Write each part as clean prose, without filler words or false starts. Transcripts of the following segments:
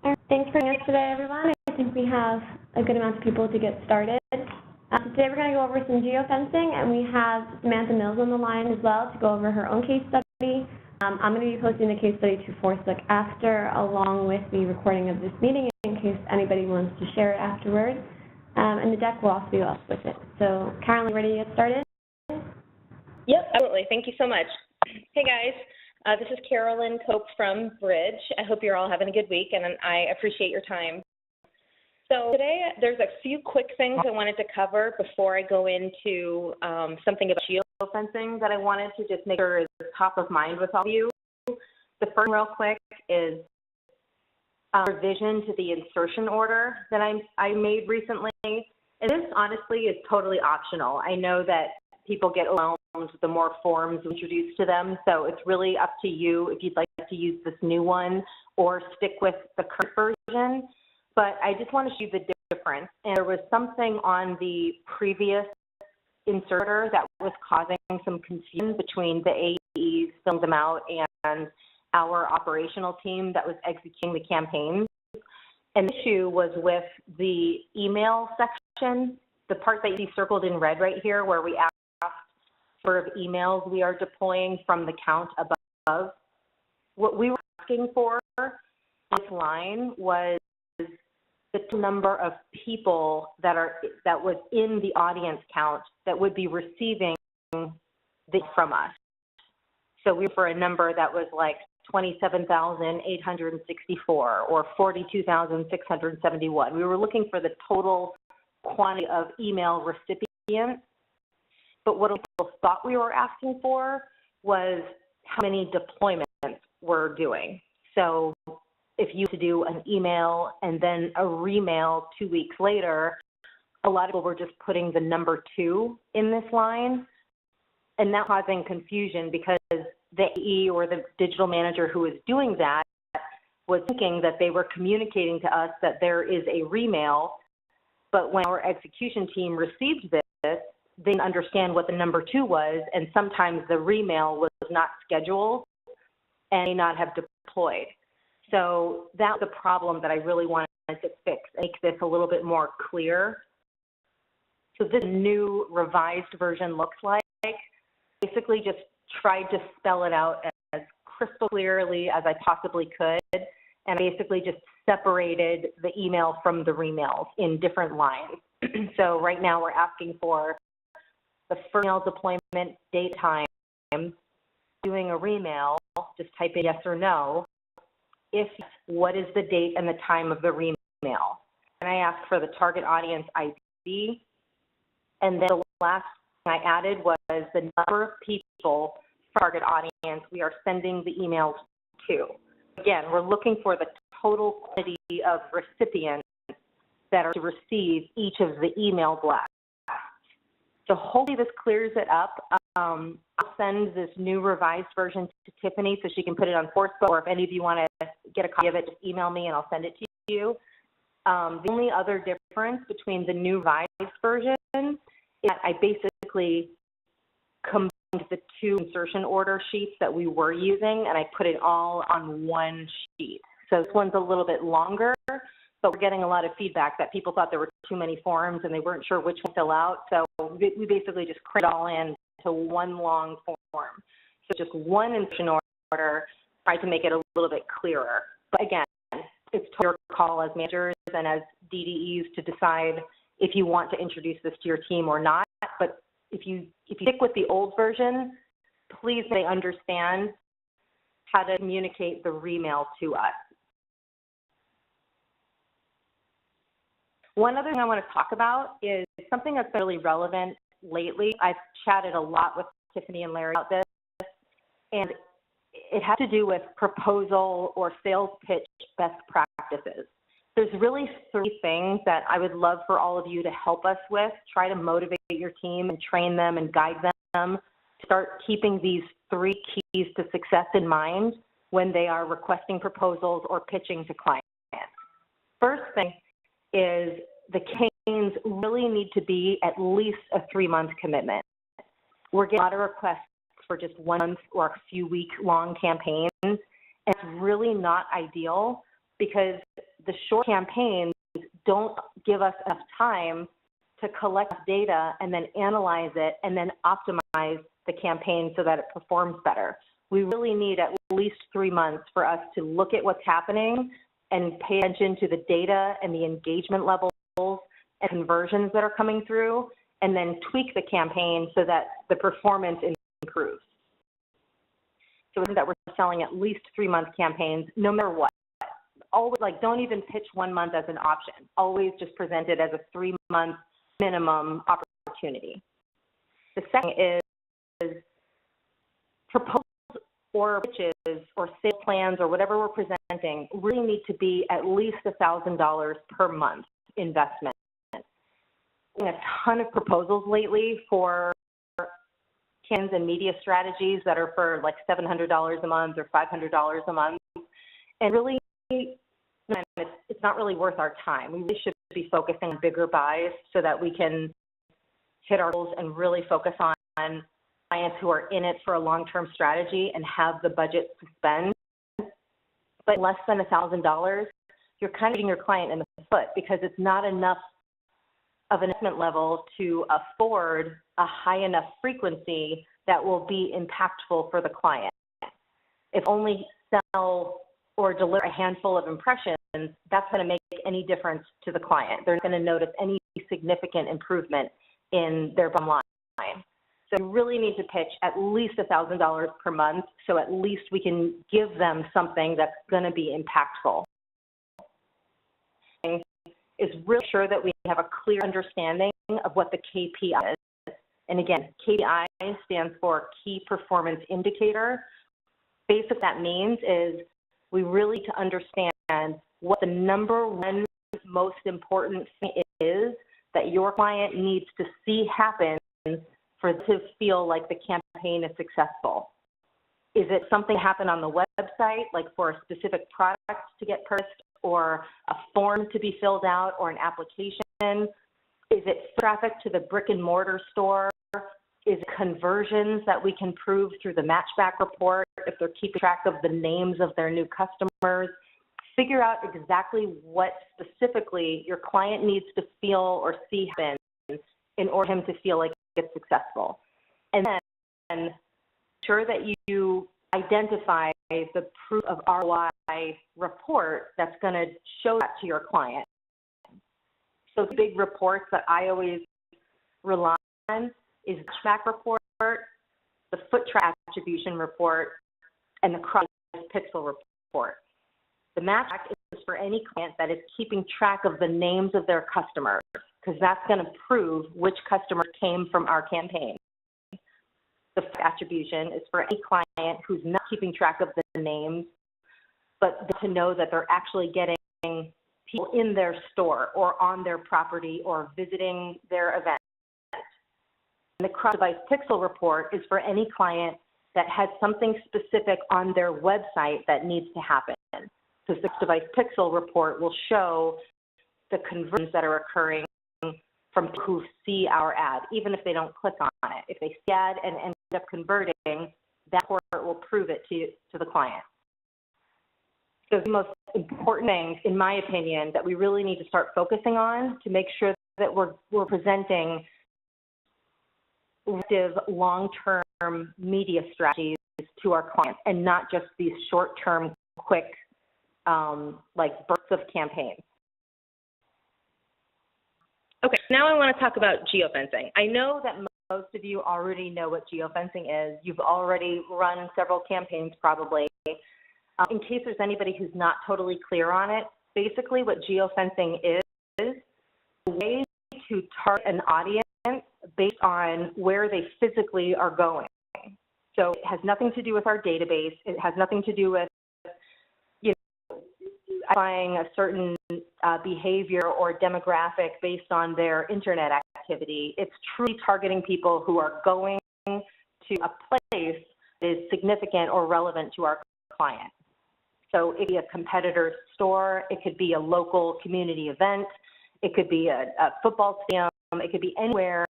Thanks for joining us today, everyone. I think we have a good amount of people to get started. Today we're going to go over some geofencing, and we have Samantha Mills on the line as well to go over her own case study. I'm going to be posting the case study to Forcelook after, along with the recording of this meeting in case anybody wants to share it afterwards. And the deck will also be up with it. So, Carolyn, ready to get started? Yep, absolutely. Thank you so much. Hey, guys. This is Carolyn Cope from Bridge. I hope you're all having a good week, and I appreciate your time. So today, there's a few quick things I wanted to cover before I go into something about geofencing that I wanted to just make sure is top of mind with all of you. The first real quick is a revision to the insertion order that I made recently. And this, honestly, is totally optional. I know that people get overwhelmed with the more forms introduced to them, so it's really up to you if you'd like to use this new one or stick with the current version. But I just want to show you the difference. And there was something on the previous inserter that was causing some confusion between the AEs filling them out and our operational team that was executing the campaigns. And the issue was with the email section, the part that you see circled in red right here, where we asked sort of emails we are deploying from the count above. What we were asking for on this line was the number of people that was in the audience count that would be receiving from us. So we were for a number that was like 27,864 or 42,671. We were looking for the total quantity of email recipients, but what people thought we were asking for was how many deployments we're doing. So if you to do an email and then a remail 2 weeks later, a lot of people were just putting the number 2 in this line, and that causing confusion because the AE or the digital manager who was doing that was thinking that they were communicating to us that there is a remail, but when our execution team received this, they didn't understand what the number 2 was, and sometimes the remail was not scheduled and may not have deployed. So that was a problem that I really wanted to fix, make this a little bit more clear. So this new revised version looks like, basically just tried to spell it out as crystal clearly as I possibly could, and basically just separated the email from the remails in different lines. So right now we're asking for the first email deployment, date, time, doing a remail, just type in yes or no. If what is the date and the time of the remail? And I asked for the target audience ID, and then the last thing I added was the number of people target audience we are sending the emails to. Again, we're looking for the total quantity of recipients that are to receive each of the email blasts. So hopefully this clears it up. I'll send this new revised version to Tiffany so she can put it on Forcebook, or if any of you want to get a copy of it, just email me and I'll send it to you. The only other difference between the new revised version is that I basically combined the 2 insertion order sheets that we were using, and I put it all on one sheet. So this one's a little bit longer, but we're getting a lot of feedback that people thought there were too many forms and they weren't sure which one to fill out. So we basically just crammed it all in to one long form. So just one insertion order, tried to make it a little bit clearer. But again, it's your call as managers and as DDEs to decide if you want to introduce this to your team or not. But if you stick with the old version, please they understand how to communicate the remail to us. One other thing I want to talk about is something that's really relevant lately. I've chatted a lot with Tiffany and Larry about this, and it has to do with proposal or sales pitch best practices. There's really 3 things that I would love for all of you to help us with. Try to motivate your team and train them and guide them. Start keeping these 3 keys to success in mind when they are requesting proposals or pitching to clients. First thing is the campaigns really need to be at least a 3-month commitment. We're getting a lot of requests for just 1 month or a few week long campaigns, and it's really not ideal because the short campaigns don't give us enough time to collect data and then analyze it and then optimize the campaign so that it performs better. We really need at least 3 months for us to look at what's happening and pay attention to the data and the engagement levels and conversions that are coming through, and then tweak the campaign so that the performance improves. So that we're selling at least 3-month campaigns, no matter what. Always, like, don't even pitch 1 month as an option. Always just present it as a 3-month minimum opportunity. The second is proposals or pitches or sales plans or whatever we're presenting really need to be at least $1,000 per month investment. We've seen a ton of proposals lately for campaigns and media strategies that are for like $700 a month or $500 a month, and really it's not really worth our time. We really should be focusing on bigger buys so that we can hit our goals and really focus on clients who are in it for a long-term strategy and have the budget to spend. But less than $1,000, you're kind of hitting your client in the foot because it's not enough of an investment level to afford a high enough frequency that will be impactful for the client. If only sell or deliver a handful of impressions, that's going to make any difference to the client. They're not going to notice any significant improvement in their bottom line. So you really need to pitch at least $1,000 per month, so at least we can give them something that's going to be impactful. Is really sure that we have a clear understanding of what the KPI is. And again, KPI stands for Key Performance Indicator. Basically, what that means is we really need to understand what the number one most important thing is that your client needs to see happen for them to feel like the campaign is successful. Is it something happen on the website, like for a specific product to get purchased, or a form to be filled out, or an application? Is it traffic to the brick and mortar store? Is it conversions that we can prove through the matchback report if they're keeping track of the names of their new customers? Figure out exactly what specifically your client needs to feel or see happen in order for him to feel like it's successful. And then ensure that you identify the proof of ROI report that's going to show that to your client. So the big reports that I always rely on is the matchback report, the foot traffic attribution report, and the cross-pixel report. The matchback is for any client that is keeping track of the names of their customers, because that's going to prove which customers came from our campaign. The attribution is for any client who's not keeping track of the names, but to know that they're actually getting people in their store or on their property or visiting their event. And the cross-device pixel report is for any client that has something specific on their website that needs to happen. So the cross-device pixel report will show the conversions that are occurring from people who see our ad, even if they don't click on it. If they see the ad and end up converting, that report will prove it to the client. So the most important things, in my opinion, that we really need to start focusing on to make sure that we're presenting effective long-term media strategies to our clients and not just these short-term, quick, like bursts of campaigns. Okay, now I want to talk about geofencing. I know that most of you already know what geofencing is. You've already run several campaigns probably. In case there's anybody who's not totally clear on it, basically what geofencing is a way to target an audience based on where they physically are going. So it has nothing to do with our database. It has nothing to do with identifying a certain behavior or demographic based on their internet activity. It's truly targeting people who are going to a place that is significant or relevant to our client. So it could be a competitor's store, it could be a local community event, it could be a football stadium, it could be anywhere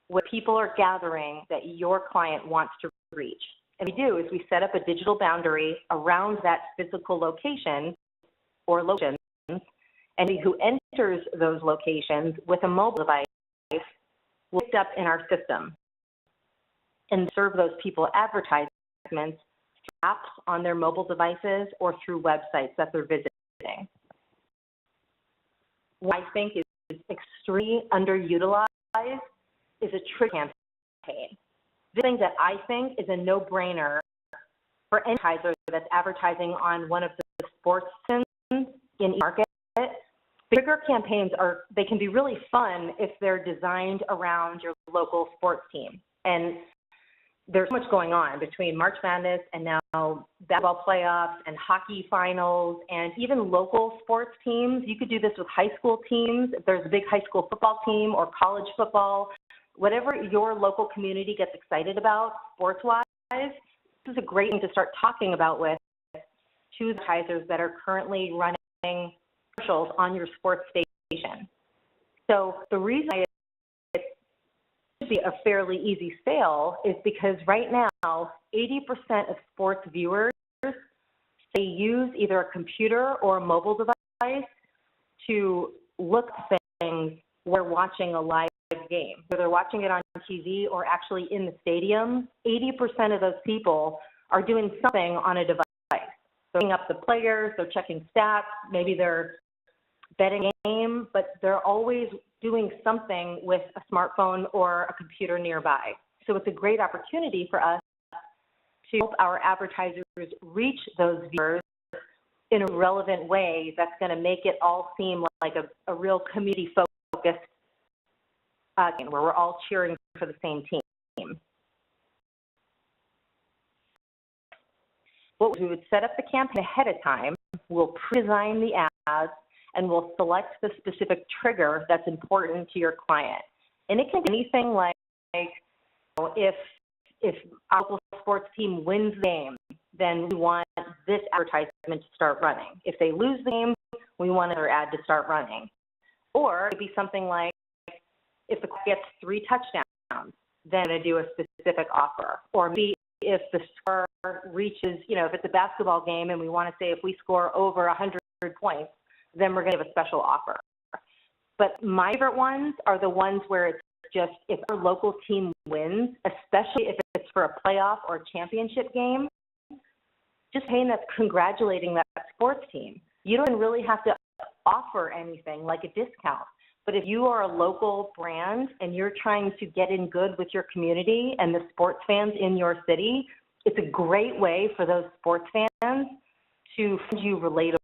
where people are gathering that your client wants to reach. And what we do is we set up a digital boundary around that physical location or locations and who enters those locations with a mobile device will be picked up in our system and serve those people advertisements through apps on their mobile devices or through websites that they're visiting. What I think is extremely underutilized is a trigger campaign. This thing that I think is a no-brainer for any advertiser that's advertising on one of the sports sims in each market. Trigger campaigns they can be really fun if they're designed around your local sports team. And there's so much going on between March Madness and now basketball playoffs and hockey finals and even local sports teams. You could do this with high school teams. If there's a big high school football team or college football, whatever your local community gets excited about sports-wise, this is a great thing to start talking about with to advertisers that are currently running commercials on your sports station. So the reason it should be a fairly easy sale is because right now, 80% of sports viewers say use either a computer or a mobile device to look at things while they're watching a live game. Whether they're watching it on TV or actually in the stadium, 80% of those people are doing something on a device. They're looking up the players, they're checking stats, maybe they're betting a game, but they're always doing something with a smartphone or a computer nearby. So it's a great opportunity for us to help our advertisers reach those viewers in a relevant way that's going to make it all seem like a real community-focused game where we're all cheering for the same team. What we would set up the campaign ahead of time, we'll pre-design the ads, and we'll select the specific trigger that's important to your client. And it can be anything like if our local sports team wins the game, then we want this advertisement to start running. If they lose the game, we want another ad to start running. Or it could be something like if the gets 3 touchdowns, then we're going to do a specific offer. Or maybe if the score reaches, if it's a basketball game and we want to say if we score over 100 points, then we're going to have a special offer. But my favorite ones are the ones where it's just if our local team wins, especially if it's for a playoff or a championship game, just saying that's congratulating that sports team. You don't really have to offer anything like a discount. But if you are a local brand and you're trying to get in good with your community and the sports fans in your city, it's a great way for those sports fans to find you relatable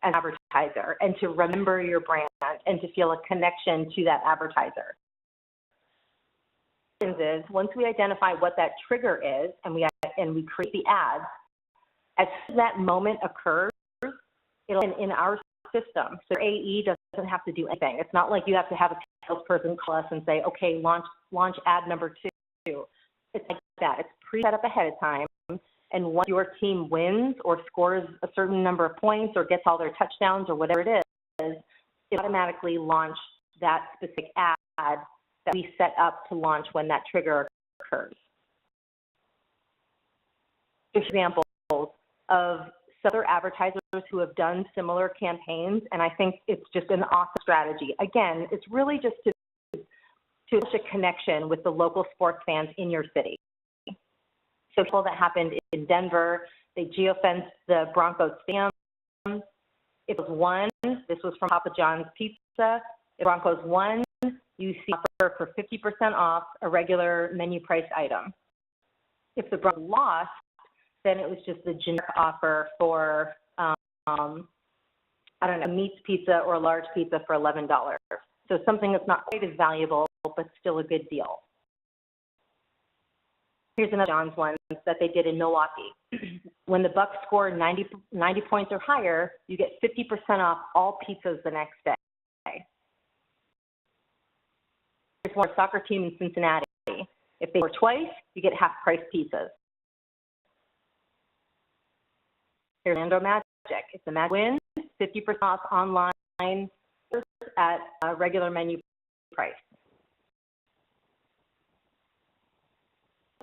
as an advertiser and to remember your brand and to feel a connection to that advertiser. Is once we identify what that trigger is and we create the ads, as soon as that moment occurs, it'll be in our system. So AE doesn't have to do anything. It's not like you have to have a salesperson call us and say, okay, launch ad number 2. It's like that. It's pre-set up ahead of time. And once your team wins or scores a certain number of points or gets all their touchdowns or whatever it is, it automatically launch that specific ad that we set up to launch when that trigger occurs. Examples of other advertisers who have done similar campaigns, and I think it's just an awesome strategy. Again, it's really just to establish a connection with the local sports fans in your city. So that happened in Denver. They geofenced the Broncos Stadium. It was won. This was from Papa John's Pizza. If Broncos won, you see offer for 50% off a regular menu price item. If the Broncos lost, then it was just the generic offer for, a meats pizza or a large pizza for $11. So something that's not quite as valuable, but still a good deal. Here's another John's one that they did in Milwaukee. When the Bucks score 90 points or higher, you get 50% off all pizzas the next day. Here's one soccer team in Cincinnati. If they score twice, you get half-price pizzas. Here's Orlando Magic. If the Magic wins, 50% off online at a regular menu price.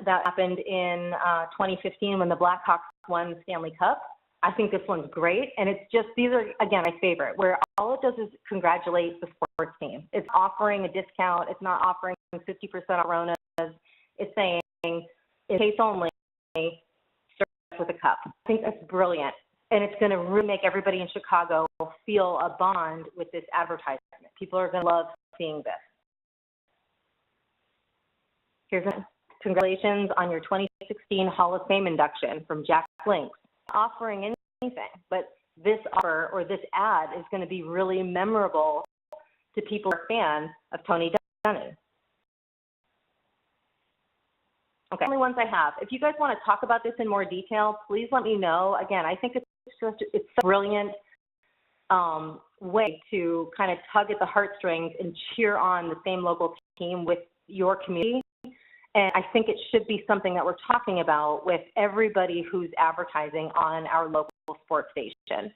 That happened in 2015 when the Blackhawks won the Stanley Cup. I think this one's great, and it's just, these are, again, my favorite, where all it does is congratulate the sports team. It's offering a discount. It's not offering 50% on Ronas. It's saying, in case only, serve with a cup. I think that's brilliant, and it's going to really make everybody in Chicago feel a bond with this advertisement. People are going to love seeing this. Here's a congratulations on your 2016 Hall of Fame induction from Jack Links. Offering anything, but this offer or this ad is going to be really memorable to people who are fans of Tony Dunning. Okay, only ones I have. If you guys want to talk about this in more detail, please let me know. Again, I think it's a brilliant way to kind of tug at the heartstrings and cheer on the same local team with your community. And I think it should be something that we're talking about with everybody who's advertising on our local sports station.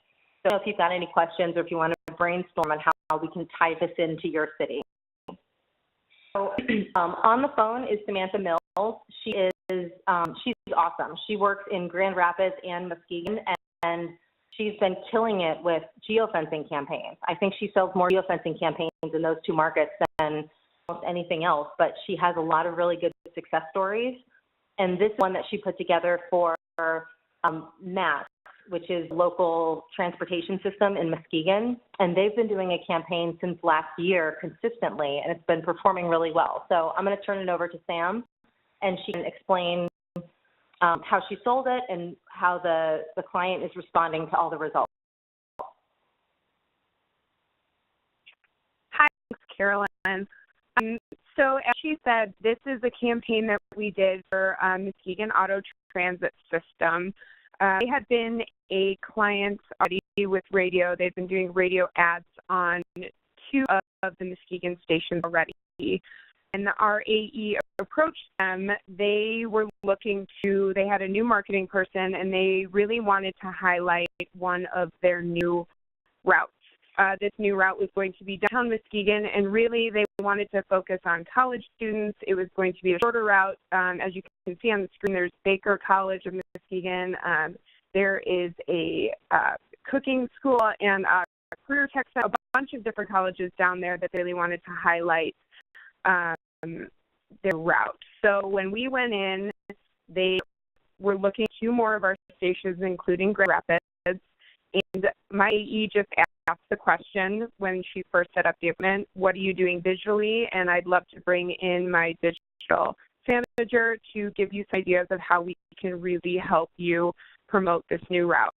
So if you've got any questions or if you want to brainstorm on how we can tie this into your city. So on the phone is Samantha Mills. She is she's awesome. She works in Grand Rapids and Muskegon, and she's been killing it with geofencing campaigns. I think she sells more geofencing campaigns in those two markets than almost anything else, but she has a lot of really good success stories. And this one that she put together for MATS, which is local transportation system in Muskegon, and they've been doing a campaign since last year consistently, and it's been performing really well. So I'm going to turn it over to Sam, and she can explain how she sold it and how the client is responding to all the results. Hi, thanks, Carolyn. So as she said, this is a campaign that we did for Muskegon Auto Transit System. They had been a client already with radio. They've been doing radio ads on 2 of the Muskegon stations already. And our AE approached them. They were they had a new marketing person, and they really wanted to highlight one of their new routes. This new route was going to be downtown Muskegon, and really they wanted to focus on college students. It was going to be a shorter route. As you can see on the screen, there's Baker College of Muskegon. There is a cooking school and a career tech center, a bunch of different colleges down there that they really wanted to highlight their route. So when we went in, they were looking at 2 more of our stations, including Grand Rapids, and my AE just asked the question when she first set up the event, what are you doing visually? And I'd love to bring in my digital manager to give you some ideas of how we can really help you promote this new route.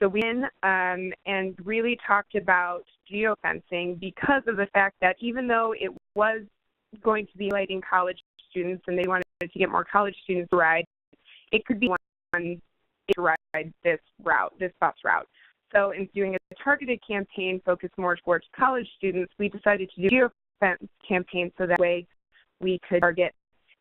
So we went in and really talked about geofencing because of the fact that even though it was going to be lighting college students and they wanted to get more college students to ride, it could be one to ride this route, this bus route. So in doing a targeted campaign focused more towards college students, we decided to do a geofence campaign so that way we could target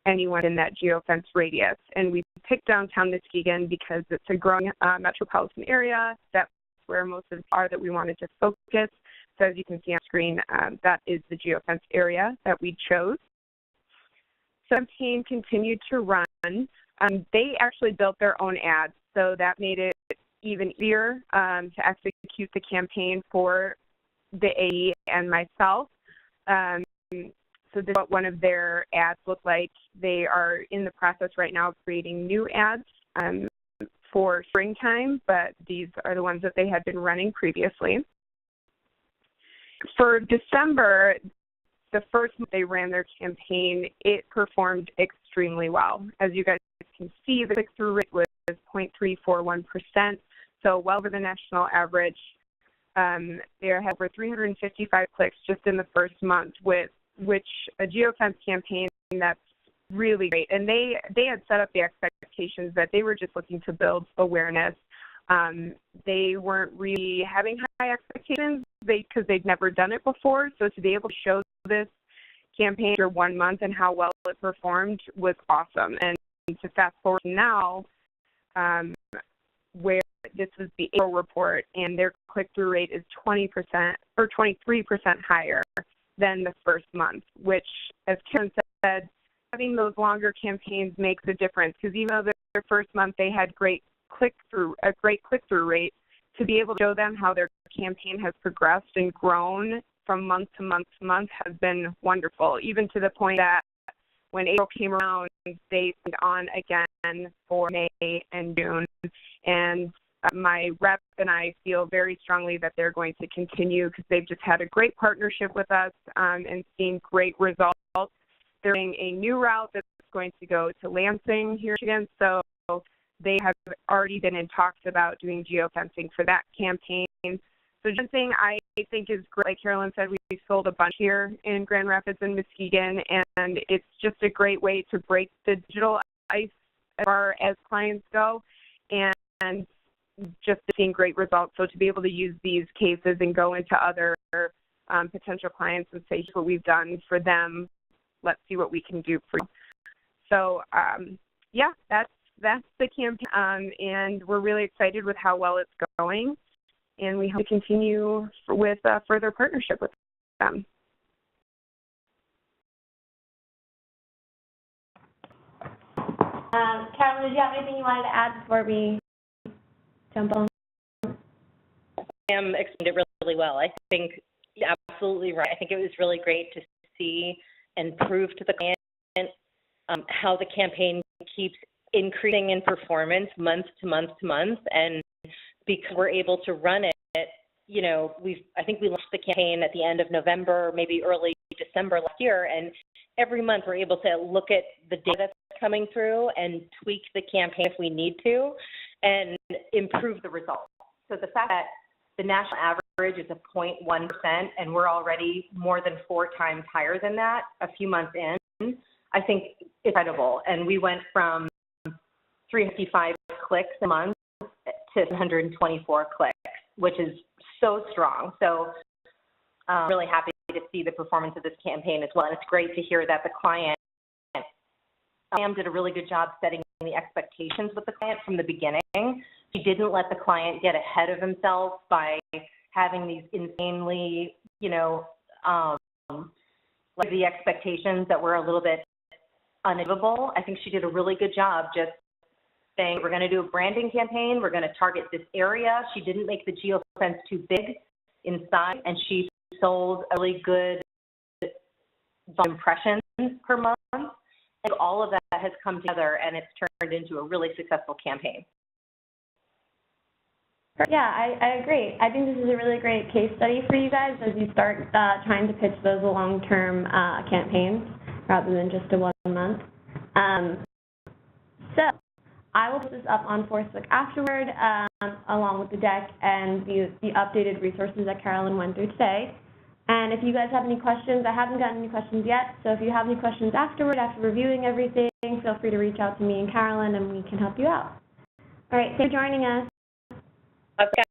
anyone in that geofence radius. And we picked downtown Muskegon because it's a growing metropolitan area. That's where most of the are that we wanted to focus. So as you can see on screen, that is the geofence area that we chose. So the campaign continued to run. They actually built their own ads, so that made it even easier to execute the campaign for the AE and myself. So this is what one of their ads look like. They are in the process right now of creating new ads for springtime, but these are the ones that they had been running previously. For December, the first month they ran their campaign, it performed extremely well. As you guys can see, the click-through rate was 0.341%, so well over the national average. They had over 355 clicks just in the first month, with which a geofence campaign, that's really great. And they had set up the expectations that they were just looking to build awareness. They weren't really having high expectations because they'd never done it before. So to be able to show this campaign after 1 month and how well it performed was awesome. And to fast forward now, where this was the April report, and their click-through rate is 20% or 23% higher than the first month, which, as Karen said, having those longer campaigns makes a difference, because even though their first month they had great a great click-through rate to be able to show them how their campaign has progressed and grown from month to month to month has been wonderful, even to the point that when April came around, they signed on again for May and June. And my rep and I feel very strongly that they're going to continue because they've just had a great partnership with us and seen great results. They're doing a new route that's going to go to Lansing here in Michigan, so they have already been in talks about doing geofencing for that campaign. So geofencing, I think, is great. Like Carolyn said, we sold a bunch here in Grand Rapids and Muskegon, and it's just a great way to break the digital ice as far as clients go, and just seeing great results. So to be able to use these cases and go into other potential clients and say, here's what we've done for them, let's see what we can do for you. So yeah, that's the campaign, and we're really excited with how well it's going, and we hope to continue with further partnership with them. Carolyn, did you have anything you wanted to add before we jump on? Sam explained it really well. I think you're absolutely right. I think it was really great to see and prove to the client how the campaign keeps increasing in performance month to month to month, and because we're able to run it, you know, I think we launched the campaign at the end of November, maybe early December last year, and every month we're able to look at the data that's coming through and tweak the campaign if we need to and improve the results. So the fact that the national average is 0.1%, and we're already more than 4 times higher than that a few months in, I think it's incredible. And we went from 355 clicks a month to 124 clicks, which is so strong. So I'm really happy to see the performance of this campaign as well. And it's great to hear that the client, Sam did a really good job setting the expectations with the client from the beginning. She didn't let the client get ahead of himself by having these insanely, you know, like the expectations that were a little bit unachievable. I think she did a really good job just saying, we're going to do a branding campaign, we're going to target this area. She didn't make the geofence too big inside, and she sold a really good impressions per month. And all of that has come together, and it's turned into a really successful campaign. Yeah, I agree. I think this is a really great case study for you guys as you start trying to pitch those long-term campaigns rather than just a 1 month. So I will put this up on Facebook afterward, along with the deck and the updated resources that Carolyn went through today. And if you guys have any questions, I haven't gotten any questions yet, so if you have any questions afterward, after reviewing everything, feel free to reach out to me and Carolyn, and we can help you out. All right, thanks for joining us. Okay.